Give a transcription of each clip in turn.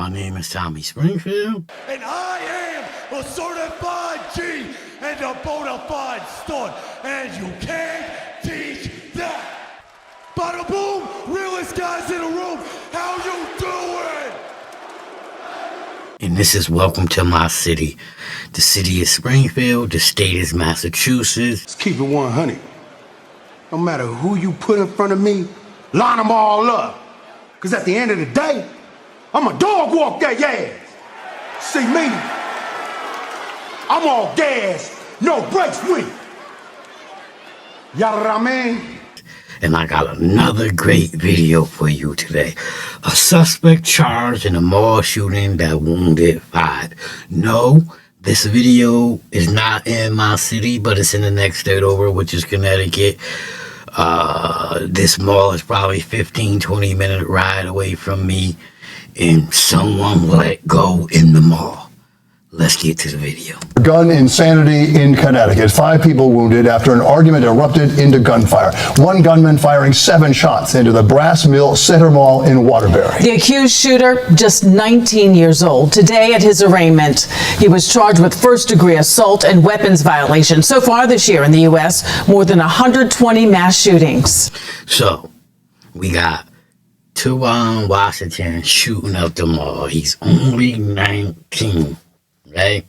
My name is Tommy Springfield. And I am a certified G and a bona fide stud. And you can't teach that. Bada boom, realest guys in the room. How you doing? And this is Welcome to My City. The city is Springfield. The state is Massachusetts. Let's keep it 100. No matter who you put in front of me, line them all up. Because at the end of the day, I'm a dog walk that ass. See me? I'm all gas, no brakes with. Y'all know what I mean? And I got another great video for you today. A suspect charged in a mall shooting that wounded 5. No, this video is not in my city, but it's in the next state over, which is Connecticut. This mall is probably 15-20 minute ride away from me, and someone let go in the mall. Let's get to the video. Gun insanity in Connecticut. 5 people wounded after an argument erupted into gunfire. One gunman firing 7 shots into the Brass Mill Center Mall in Waterbury. The accused shooter, just 19 years old. Today at his arraignment, he was charged with first-degree assault and weapons violation. So far this year in the U.S., more than 120 mass shootings. So, we got Tajuan Washington shooting up the mall. He's only 19. Right?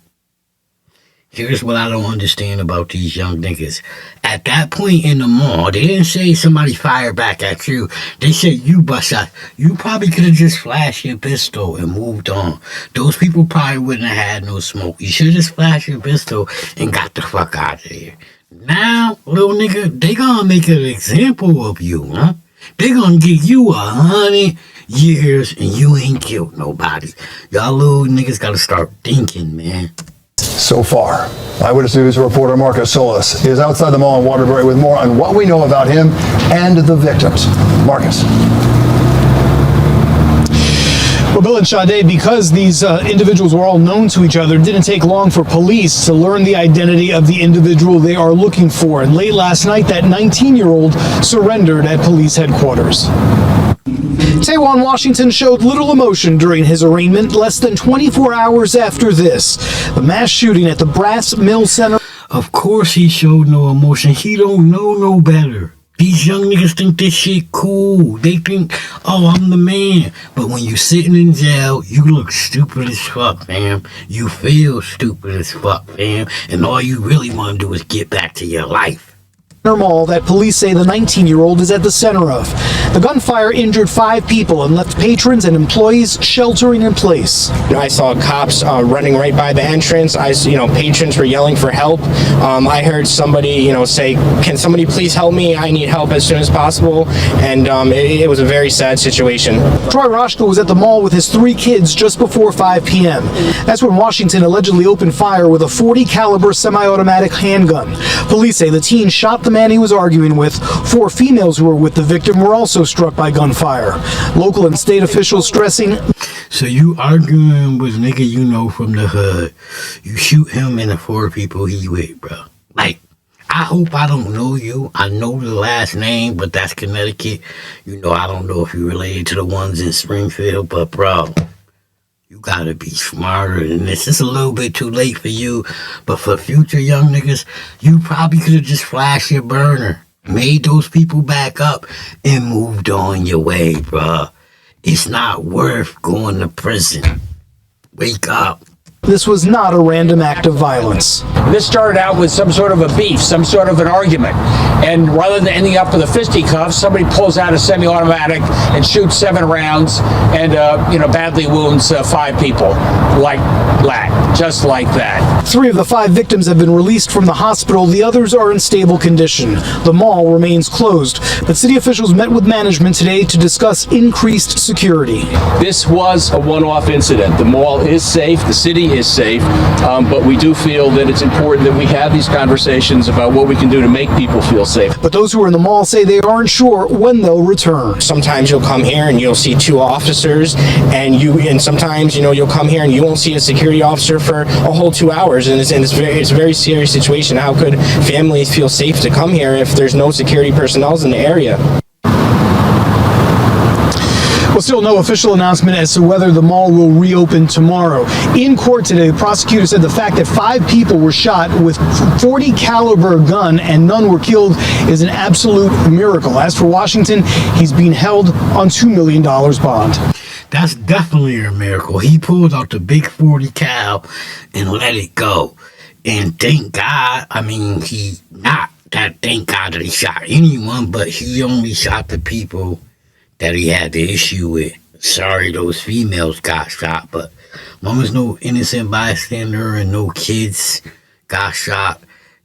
Here's what I don't understand about these young niggas. At that point in the mall, they didn't say somebody fired back at you. They said you bust out. You probably could have just flashed your pistol and moved on. Those people probably wouldn't have had no smoke. You should have just flashed your pistol and got the fuck out of here. Now, little nigga, they gonna make an example of you, huh? They gonna give you 100 years and you ain't killed nobody. Y'all little niggas gotta start thinking, man. So far, Eyewitness News reporter Marcus Solis is outside the mall in Waterbury with more on what we know about him and the victims. Marcus. Well, Bill and Sade, because these individuals were all known to each other, it didn't take long for police to learn the identity of the individual they are looking for. And late last night, that 19-year-old surrendered at police headquarters. Tajuan Washington showed little emotion during his arraignment less than 24 hours after this. The mass shooting at the Brass Mill Center. Of course he showed no emotion. He don't know no better. These young niggas think this shit cool. They think, oh, I'm the man. But when you sitting in jail, you look stupid as fuck, fam. You feel stupid as fuck, fam. And all you really want to do is get back to your life. Mall that police say the 19-year-old is at the center of. The gunfire injured 5 people and left patrons and employees sheltering in place. I saw cops running right by the entrance. Patrons were yelling for help. I heard somebody, say, "Can somebody please help me? I need help as soon as possible." And it was a very sad situation. Troy Roshko was at the mall with his 3 kids just before 5 p.m. That's when Washington allegedly opened fire with a .40 caliber semi-automatic handgun. Police say the teen shot the man he was arguing with. 4 females who were with the victim were also struck by gunfire. Local and state officials stressing. So you arguing with nigga you know from the hood. You shoot him and the 4 people he with, bro. Like, I hope I don't know you. I know the last name, but that's Connecticut. I don't know if you're related to the ones in Springfield, but bro, you gotta be smarter than this. It's a little bit too late for you, but for future young niggas, you probably could have just flashed your burner, made those people back up, and moved on your way, bruh. It's not worth going to prison. Wake up. This was not a random act of violence. This started out with some sort of a beef, some sort of an argument. And rather than ending up with a fisticuffs, somebody pulls out a semi-automatic and shoots 7 rounds and, badly wounds 5 people. Like that. Just like that. 3 of the 5 victims have been released from the hospital. The others are in stable condition. The mall remains closed, but city officials met with management today to discuss increased security. This was a one-off incident. The mall is safe. The city is safe, but we do feel that it's important that we have these conversations about what we can do to make people feel safe. But those who are in the mall say they aren't sure when they'll return. Sometimes you'll come here and you'll see 2 officers, and sometimes you'll come here and you won't see a security officer for a whole 2 hours, and it's a very serious situation. How could families feel safe to come here if there's no security personnel in the area? Well, still no official announcement as to whether the mall will reopen tomorrow. In court today, the prosecutor said the fact that 5 people were shot with .40 caliber gun and none were killed is an absolute miracle. As for Washington, he's being held on $2 million bond. That's definitely a miracle. He pulled out the big 40 cal and let it go. And thank God, thank God that he shot anyone, but he only shot the people that he had the issue with. Sorry those females got shot, but as long as no innocent bystander and no kids got shot,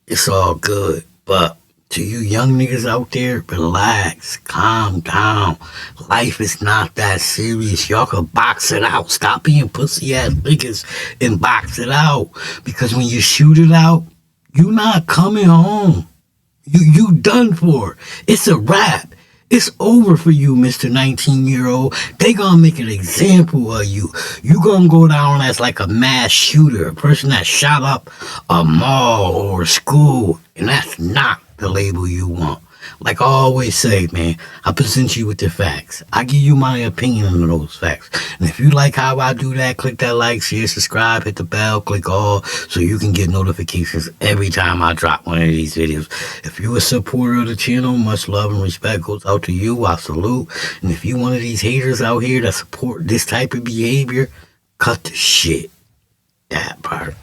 it's all good. But to you young niggas out there, relax, calm down. Life is not that serious. Y'all could box it out. Stop being pussy ass niggas and box it out. Because when you shoot it out, you not coming home. You done for. It's a wrap. It's over for you, Mr. 19-year-old. They gonna make an example of you. You gonna go down as like a mass shooter, a person that shot up a mall or a school, and that's not the label you want. Like I always say, man, I present you with the facts. I give you my opinion on those facts. And if you like how I do that, click that like, share, subscribe, hit the bell, click all, so you can get notifications every time I drop one of these videos. If you're a supporter of the channel, much love and respect goes out to you. I salute. And if you're one of these haters out here that support this type of behavior, cut the shit. That part.